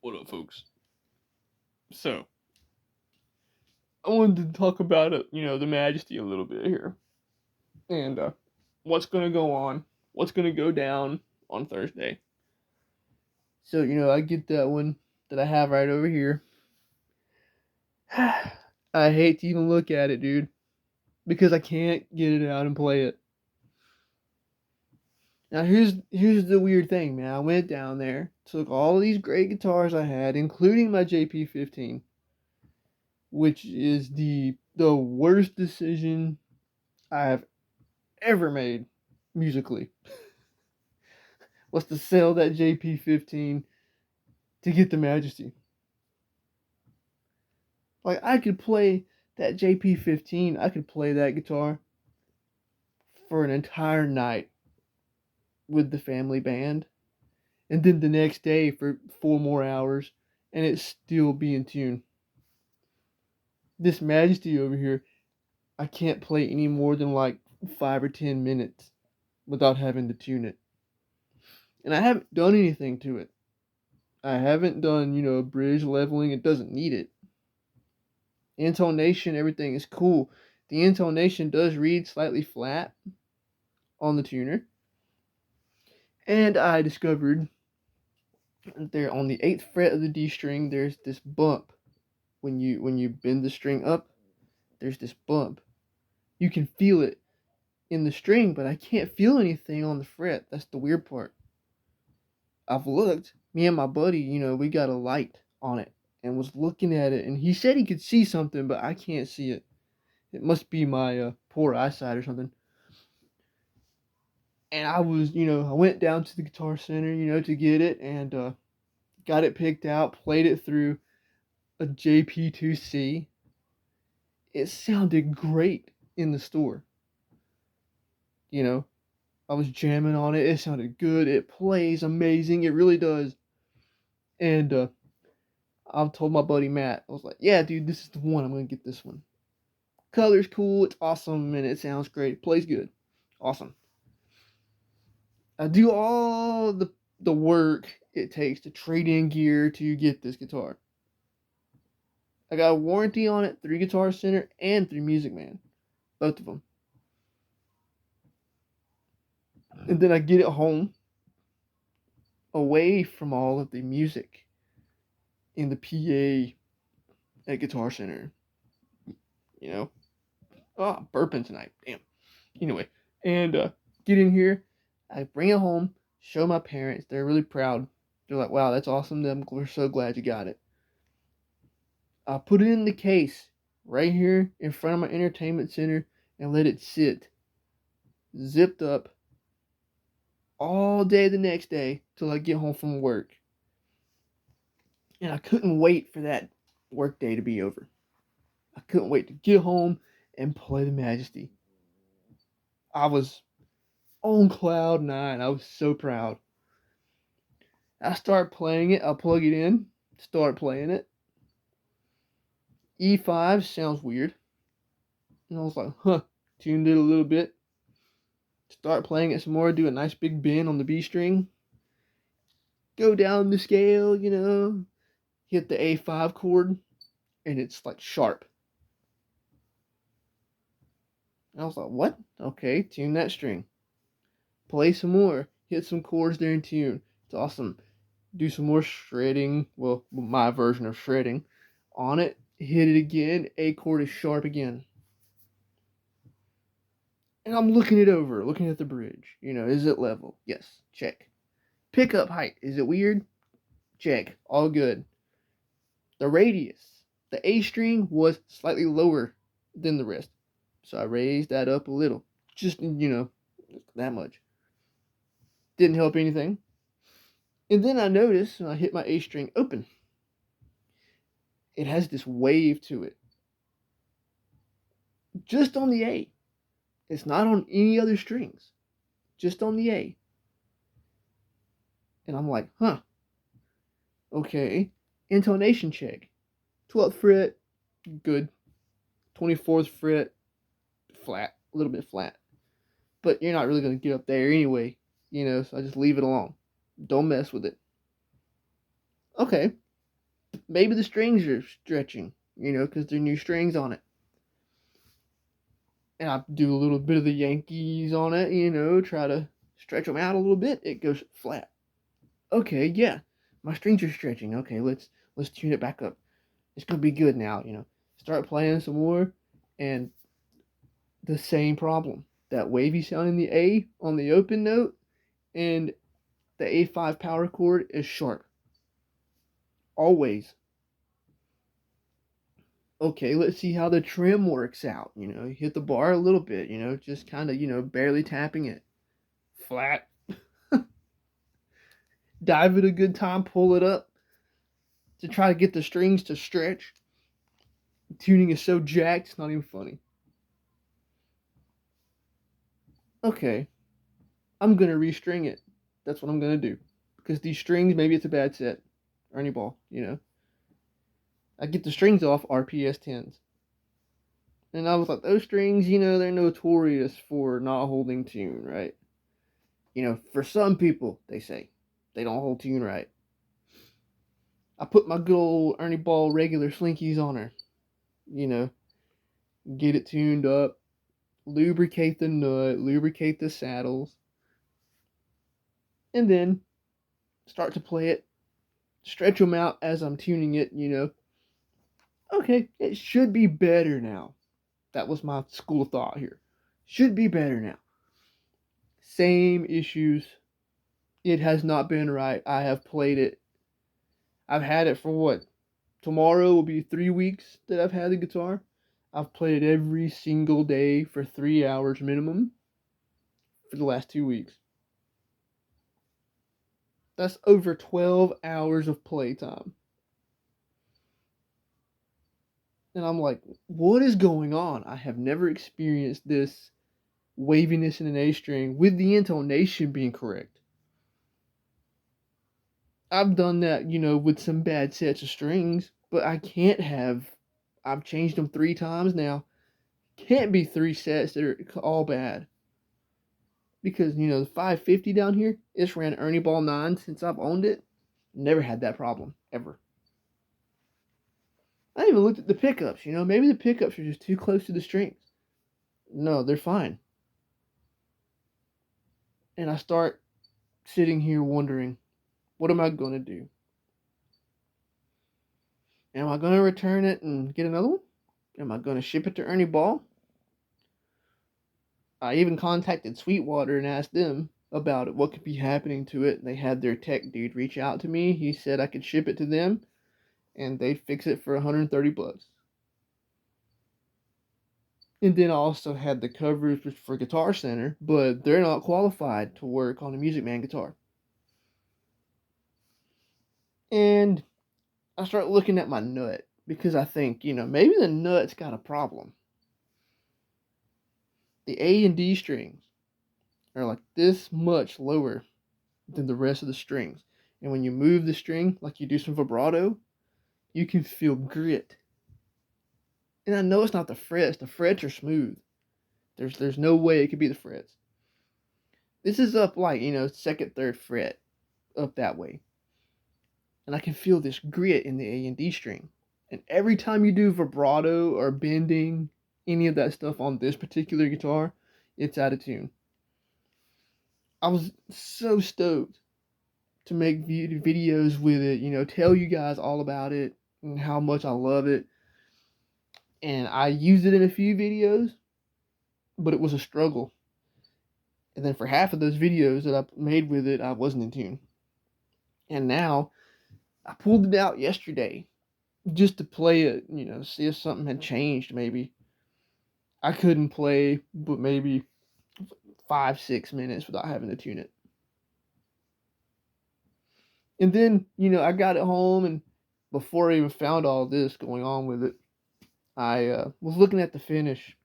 What up, folks? So, I wanted to talk about the Majesty a little bit here, and what's gonna go on, what's gonna go down on Thursday. So, I get that one that I have right over here. I hate to even look at it, dude, because I can't get it out and play it. Now, here's the weird thing, man. I went down there, took all these great guitars I had, including my JP15, which is the worst decision I've ever made musically was to sell that JP15 to get the Majesty. Like, I could play that JP15, I could play that guitar for an entire night with the family band, and then the next day for 4 more hours, and it still be in tune. This Majesty over here, I can't play any more than like 5 or 10 minutes without having to tune it. And I haven't done anything to it. I haven't done, bridge leveling. It doesn't need it. Intonation, everything is cool. The intonation does read slightly flat on the tuner. And I discovered there on the 8th fret of the D string, there's this bump. When you bend the string up, there's this bump. You can feel it in the string, but I can't feel anything on the fret. That's the weird part. I've looked. Me and my buddy, we got a light on it and was looking at it, and he said he could see something, but I can't see it. It must be my poor eyesight or something. And I went down to the Guitar Center, to get it, and got it picked out, played it through a JP2C. It sounded great in the store. I was jamming on it. It sounded good. It plays amazing. It really does. And I told my buddy Matt, I was like, yeah, dude, this is the one. I'm going to get this one. Color's cool. It's awesome. And it sounds great. It plays good. Awesome. I do all the work it takes to trade in gear to get this guitar. I got a warranty on it through Guitar Center and through Music Man. Both of them. And then I get it home away from all of the music in the PA at Guitar Center. Oh, burping tonight. Damn. Anyway, and get in here. I bring it home, show my parents. They're really proud. They're like, wow, that's awesome. We're so glad you got it. I put it in the case right here in front of my entertainment center and let it sit zipped up all day the next day till I get home from work. And I couldn't wait for that work day to be over. I couldn't wait to get home and play the Majesty. I was on cloud 9. I was so proud. I start playing it. I plug it in, start playing it. E5 sounds weird. And I was like, tuned it a little bit. Start playing it some more, do a nice big bend on the B string. Go down the scale, hit the A5 chord, and it's like sharp. And I was like, what? Okay, tune that string. Play some more, hit some chords there in tune. It's awesome. Do some more shredding, well, my version of shredding on it. Hit it again, A chord is sharp again. And I'm looking it over, looking at the bridge. Is it level? Yes, check. Pickup height, is it weird? Check, all good. The radius, the A string was slightly lower than the rest. So I raised that up a little. Just, that much. Didn't help anything. And then I noticed when I hit my A string open, it has this wave to it. Just on the A. It's not on any other strings. Just on the A. And I'm like, okay. Intonation check. 12th fret, good. 24th fret, flat. A little bit flat. But you're not really going to get up there anyway. So I just leave it alone. Don't mess with it. Okay. Maybe the strings are stretching, because there are new strings on it. And I do a little bit of the Yankees on it, try to stretch them out a little bit. It goes flat. Okay, yeah, my strings are stretching. Okay, let's tune it back up. It's gonna be good now. Start playing some more, and the same problem. That wavy sound in the A on the open note, and the A5 power chord is sharp. Always. Okay, let's see how the trim works out. You hit the bar a little bit, just kind of, barely tapping it. Flat. Dive at a good time, pull it up to try to get the strings to stretch. Tuning is so jacked, it's not even funny. Okay, I'm gonna restring it. That's what I'm gonna do. Because these strings, maybe it's a bad set. Ernie Ball. I get the strings off RPS 10s. And I was like, those strings, they're notorious for not holding tune, right? For some people, they say, they don't hold tune right. I put my good old Ernie Ball regular slinkies on her. You know, get it tuned up, lubricate the nut, lubricate the saddles, and then start to play it, stretch them out as I'm tuning it. Okay, it should be better now. That was my school of thought here. Should be better now. Same issues. It has not been right. I have played it. I've had it for what? Tomorrow will be 3 weeks that I've had the guitar. I've played it every single day for 3 hours minimum for the last 2 weeks. That's over 12 hours of playtime. And I'm like, what is going on? I have never experienced this waviness in an A string with the intonation being correct. I've done that, with some bad sets of strings, but I can't have. I've changed them 3 times now. Can't be 3 sets that are all bad. Because, the 550 down here, it's ran Ernie Ball 9 since I've owned it. Never had that problem, ever. I even looked at the pickups, maybe the pickups are just too close to the strings. No, they're fine. And I start sitting here wondering, what am I going to do? Am I going to return it and get another one? Am I going to ship it to Ernie Ball? I even contacted Sweetwater and asked them about it, what could be happening to it. They had their tech dude reach out to me. He said I could ship it to them and they'd fix it for $130. And then I also had the covers for Guitar Center, but they're not qualified to work on a Music Man guitar. And I start looking at my nut because I think, maybe the nut's got a problem. The A and D strings are like this much lower than the rest of the strings. And when you move the string, like you do some vibrato, you can feel grit. And I know it's not the frets. The frets are smooth. There's no way it could be the frets. This is up like, second, third fret, up that way. And I can feel this grit in the A and D string. And every time you do vibrato or bending, any of that stuff on this particular guitar, it's out of tune. I was so stoked to make videos with it, tell you guys all about it and how much I love it. And I used it in a few videos, but it was a struggle. And then for half of those videos that I made with it, I wasn't in tune. And now, I pulled it out yesterday just to play it, see if something had changed maybe. I couldn't play but maybe 5-6 minutes without having to tune it. And then, I got it home, and before I even found all this going on with it, I was looking at the finish,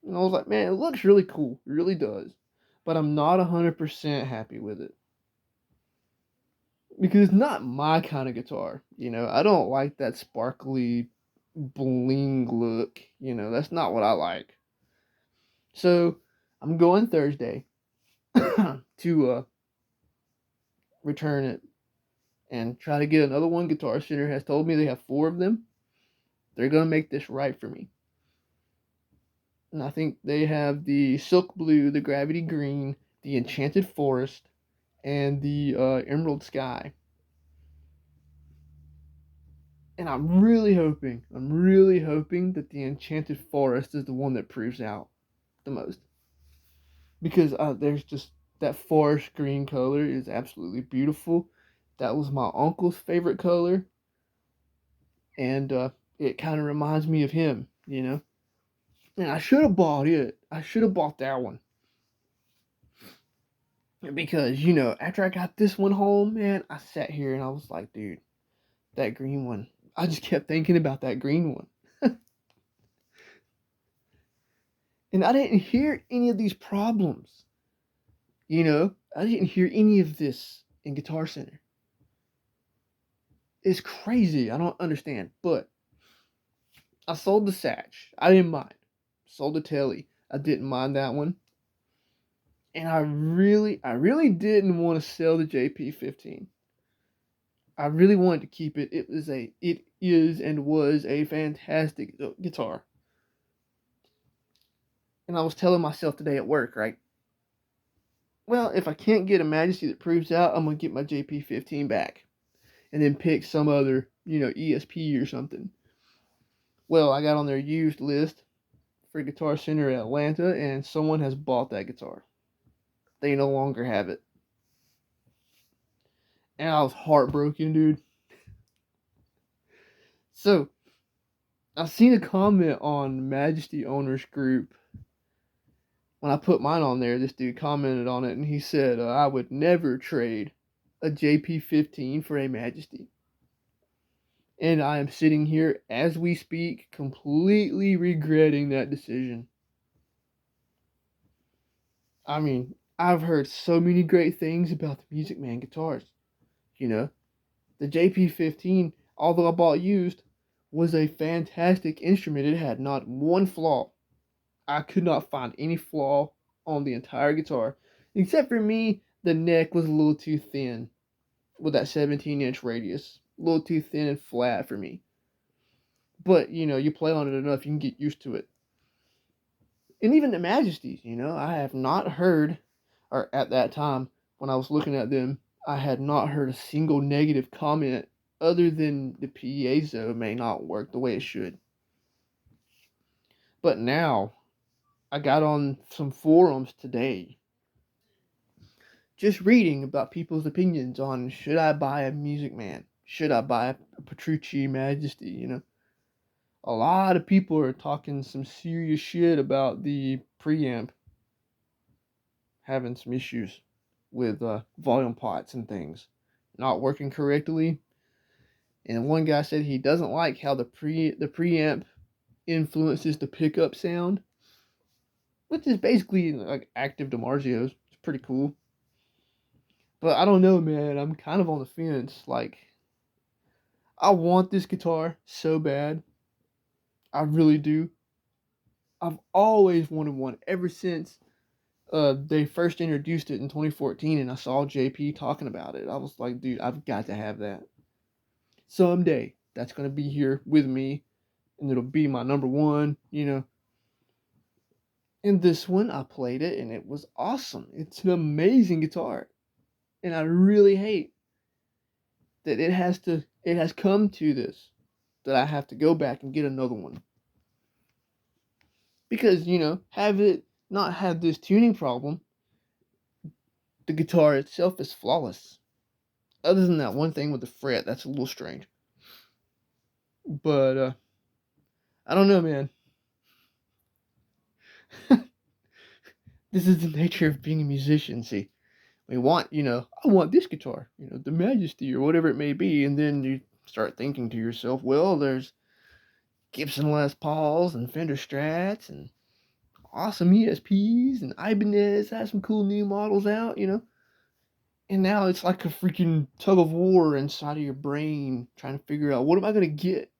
and I was like, man, it looks really cool. It really does. But I'm not 100% happy with it. Because it's not my kind of guitar. I don't like that sparkly bling look. That's not what I like. So, I'm going Thursday to return it and try to get another one. Guitar Center has told me they have 4 of them. They're going to make this right for me. And I think they have the Silk Blue, the Gravity Green, the Enchanted Forest, and the Emerald Sky. And I'm really hoping that the Enchanted Forest is the one that proves out the most. Because there's just that forest green color is absolutely beautiful. That was my uncle's favorite color. And it kind of reminds me of him, you know? And I should have bought it. I should have bought that one. Because, after I got this one home, man, I sat here and I was like, dude, that green one. I just kept thinking about that green one. And I didn't hear any of these problems. I didn't hear any of this in Guitar Center. It's crazy. I don't understand. But I sold the Satch. I didn't mind. Sold the Telly. I didn't mind that one. And I really didn't want to sell the JP15. I really wanted to keep it. It is and was a fantastic guitar. And I was telling myself today at work, right? Well, if I can't get a Majesty that proves out, I'm going to get my JP15 back. And then pick some other, ESP or something. Well, I got on their used list for Guitar Center in Atlanta, and someone has bought that guitar. They no longer have it. And I was heartbroken, dude. So, I've seen a comment on Majesty Owners Group. When I put mine on there, this dude commented on it, and he said, I would never trade a JP15 for a Majesty. And I am sitting here, as we speak, completely regretting that decision. I mean, I've heard so many great things about the Music Man guitars. The JP15, although I bought used, was a fantastic instrument. It had not one flaw. I could not find any flaw on the entire guitar. Except for me, the neck was a little too thin with that 17-inch radius. A little too thin and flat for me. But, you play on it enough, you can get used to it. And even the Majesties, I have not heard, or at that time, when I was looking at them, I had not heard a single negative comment other than the piezo may not work the way it should. But now, I got on some forums today, just reading about people's opinions on should I buy a Music Man? Should I buy a Petrucci Majesty? A lot of people are talking some serious shit about the preamp having some issues with volume pots and things not working correctly. And one guy said he doesn't like how the preamp influences the pickup sound, which is basically like active DiMarzio's. It's pretty cool. But I don't know, man. I'm kind of on the fence. Like, I want this guitar so bad. I really do. I've always wanted one ever since they first introduced it in 2014, and I saw JP talking about it. I was like, dude, I've got to have that. Someday, that's going to be here with me, and it'll be my number one, And this one, I played it, and it was awesome. It's an amazing guitar. And I really hate that it has come to this, that I have to go back and get another one. Because, have it not had this tuning problem, the guitar itself is flawless. Other than that one thing with the fret, that's a little strange. But, I don't know, man. This is the nature of being a musician, see. We want, I want this guitar, the Majesty or whatever it may be. And then you start thinking to yourself, well, there's Gibson Les Pauls and Fender Strats and awesome ESPs, and Ibanez has some cool new models out, And now it's like a freaking tug of war inside of your brain trying to figure out, what am I going to get?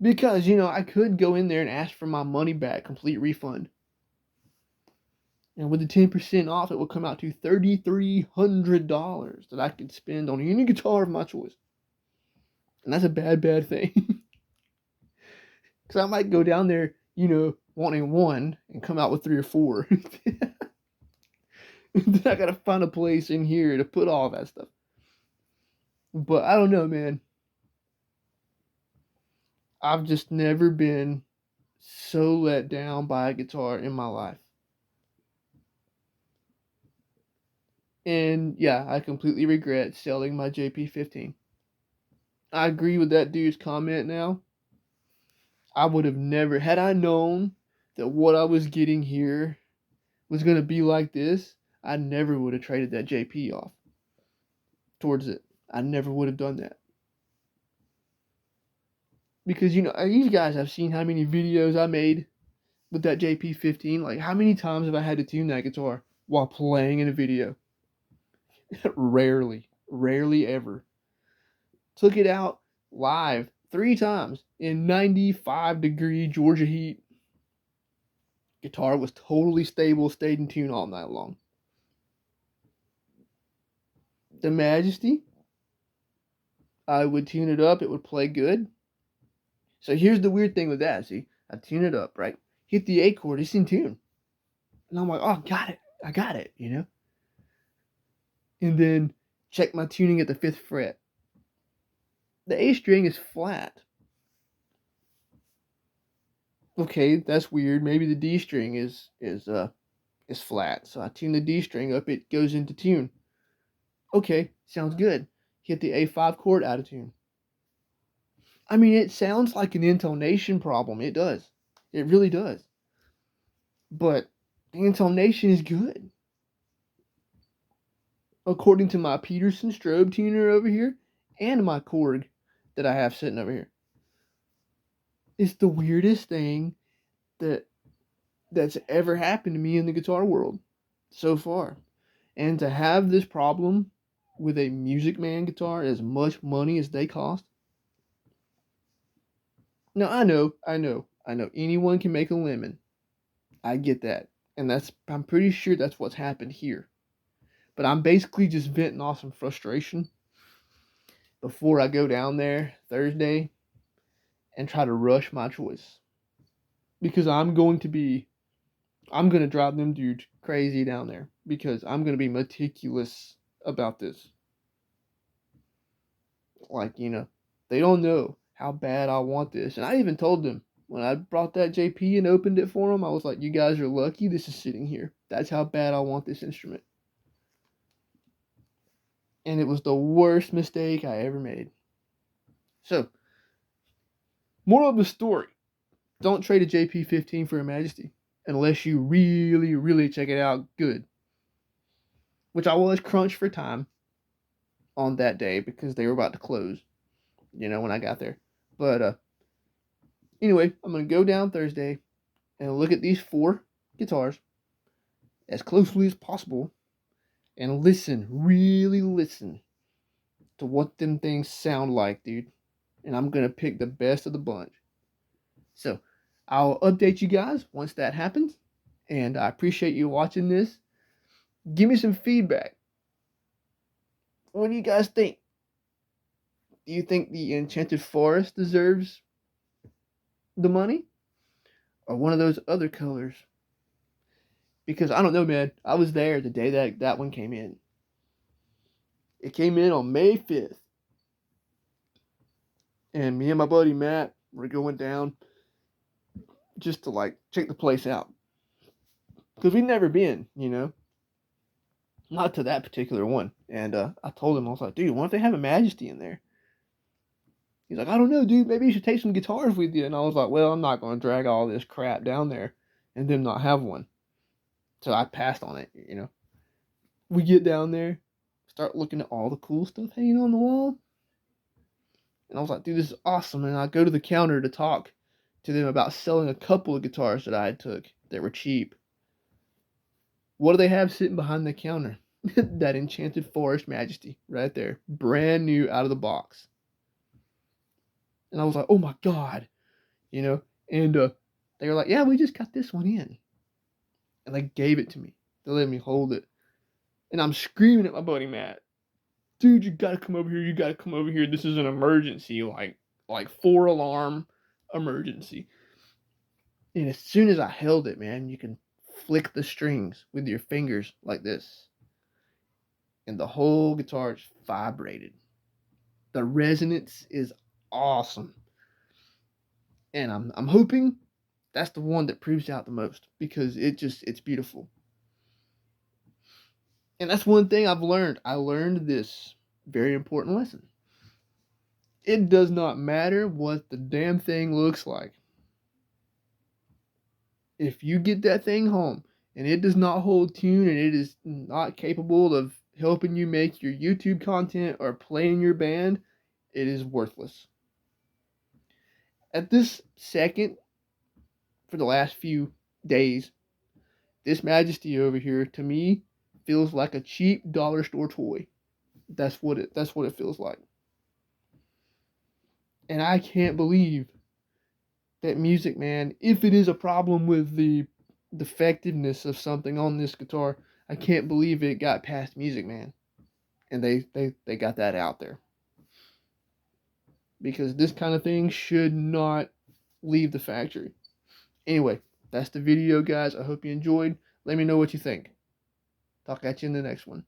Because, I could go in there and ask for my money back, complete refund. And with the 10% off, it will come out to $3,300 that I could spend on any guitar of my choice. And that's a bad, bad thing. Because I might go down there, wanting one and come out with three or four. Then I gotta find a place in here to put all that stuff. But I don't know, man. I've just never been so let down by a guitar in my life. And yeah, I completely regret selling my JP15. I agree with that dude's comment now. I would have never, had I known that what I was getting here was going to be like this, I never would have traded that JP off towards it. I never would have done that. Because, these guys have seen how many videos I made with that JP15. Like, how many times have I had to tune that guitar while playing in a video? Rarely. Rarely ever. Took it out live 3 times in 95-degree Georgia heat. Guitar was totally stable, stayed in tune all night long. The Majesty, I would tune it up, it would play good. So here's the weird thing with that, see? I tune it up, right? Hit the A chord, it's in tune. And I'm like, oh, I got it, And then check my tuning at the 5th fret. The A string is flat. Okay, that's weird. Maybe the D string is flat. So I tune the D string up, it goes into tune. Okay, sounds good. Hit the A5 chord, out of tune. I mean, it sounds like an intonation problem. It does. It really does. But the intonation is good. According to my Peterson strobe tuner over here and my Korg that I have sitting over here. It's the weirdest thing that's ever happened to me in the guitar world so far. And to have this problem with a Music Man guitar, as much money as they cost. Now, I know. Anyone can make a lemon. I get that. And I'm pretty sure that's what's happened here. But I'm basically just venting off some frustration before I go down there Thursday and try to rush my choice. Because I'm going to drive them dudes crazy down there. Because I'm going to be meticulous about this. Like, they don't know how bad I want this. And I even told them, when I brought that JP and opened it for them, I was like, you guys are lucky this is sitting here. That's how bad I want this instrument. And it was the worst mistake I ever made. So, moral of the story. Don't trade a JP15 for a Majesty. Unless you really, really check it out good. Which I was crunched for time on that day because they were about to close. When I got there. But, anyway, I'm going to go down Thursday and look at these 4 guitars as closely as possible and listen, really listen to what them things sound like, dude. And I'm going to pick the best of the bunch. So, I'll update you guys once that happens. And I appreciate you watching this. Give me some feedback. What do you guys think? Do you think the Enchanted Forest deserves the money? Or one of those other colors? Because I don't know, man. I was there the day that one came in. It came in on May 5th. And me and my buddy Matt were going down just to check the place out. Because we've never been, Not to that particular one. And I told him, I was like, dude, what if they have a Majesty in there? He's like, I don't know, dude. Maybe you should take some guitars with you. And I was like, well, I'm not going to drag all this crap down there and them not have one. So I passed on it, We get down there, start looking at all the cool stuff hanging on the wall. And I was like, dude, this is awesome. And I go to the counter to talk to them about selling a couple of guitars that I took that were cheap. What do they have sitting behind the counter? That Enchanted Forest Majesty right there. Brand new out of the box. And I was like, oh my God. And they were like, yeah, we just got this one in. And they gave it to me. to let me hold it. And I'm screaming at my buddy Matt, dude, you gotta come over here. You gotta come over here. This is an emergency, like 4 alarm emergency. And as soon as I held it, man, you can flick the strings with your fingers like this. And the whole guitar just vibrated. The resonance is awesome. And I'm hoping that's the one that proves out the most, because it's beautiful. And that's one thing I've learned. I learned this very important lesson. It does not matter what the damn thing looks like. If you get that thing home and it does not hold tune and it is not capable of helping you make your YouTube content or play in your band, it is worthless. At this second, for the last few days, this Majesty over here to me feels like a cheap dollar store toy. That's what it feels like. And I can't believe that Music Man, if it is a problem with the defectiveness of something on this guitar, I can't believe it got past Music Man. And they got that out there. Because this kind of thing should not leave the factory. Anyway, that's the video, guys. I hope you enjoyed. Let me know what you think. Talk at you in the next one.